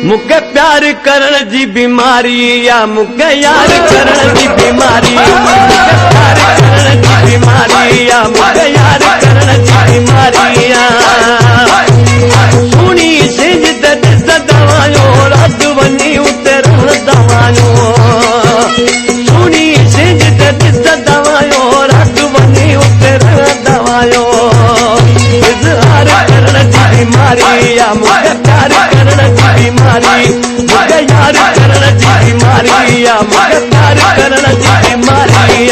मुके प्यार करण जी बीमारी या मुके यार करण जी बीमारी प्यार करण जी बीमारी या मुके यार करण जी बीमारी सुनी सिंज दिस दवायो रात वनी उतर दवायो सुनी सिंज दिस दवायो रात वनी उतर दवायो इजहार करण जी बीमारी या मुके प्यार करण जी बीमारी मुके यार करण जी बीमारी या मुके प्यार करण जी बीमारी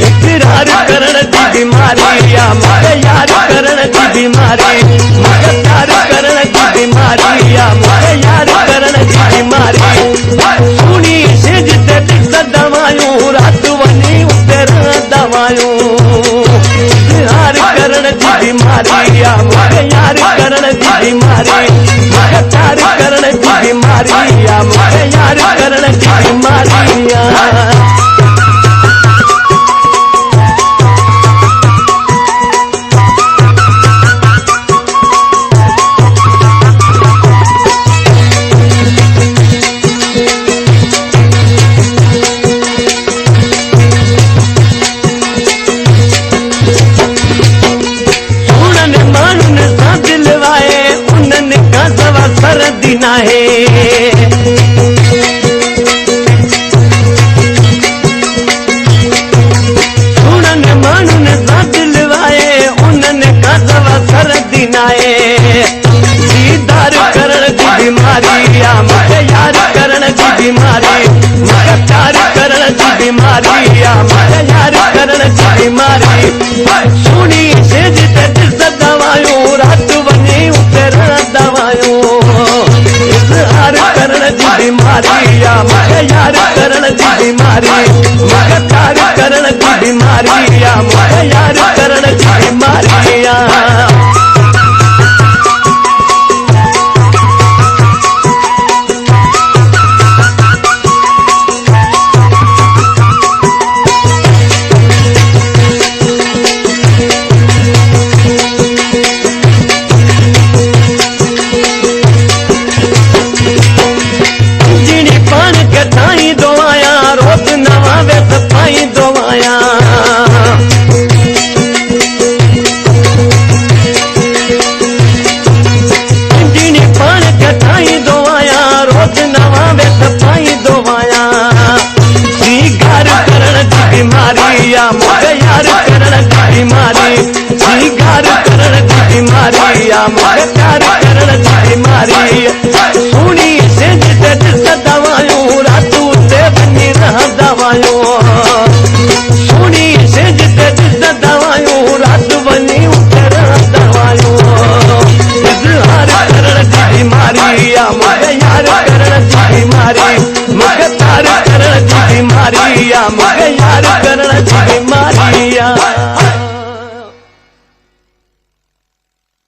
इकरार करण जी बीमारी या मुके यार करण जी बीमारी मुके प्यार करण जी बीमारी या मुके यार करण जी बीमारी सुनी सिंज ते दिस दवायूं रात वनी उतर दवायूं इजहार करण जी बीमारी या मुके यार करण जी बीमारी मुके प्यार करण जी बीमारी या मुके यार करण जी बीमारी सरदी नाहे उन्हनि माण्हुनि सां दिलि वाए उन्हनि खां सवा सरदी नाहे दीदार करण जी बीमारी या मुके यार करण जी बीमारी मुके प्यार करण जी बीमारी या मुके यार करण जी बीमारी सुनी सिंज ते दिस दवायूं रात वनी उतर दवायूं इजहार करण जी बीमारी या मुके यार करण जी बीमारी मुके प्यार करण जी बीमारी या मुके यार करण जी बीमारी या मुके यार करण जी बीमारी सीगार करण जी बीमारी या मुके प्यार करण जी बीमारी सुनी सिंज ते दिस दवायूं रातू ते वनी रह दवायूं सुनी सिंज ते दिस दवायूं रात वनी उतर दवायूं इजहार करण जी बीमारी या मुके यार करण जी बीमारी मुके प्यार करण जी बीमारी या मुके यार करण जी बीमारी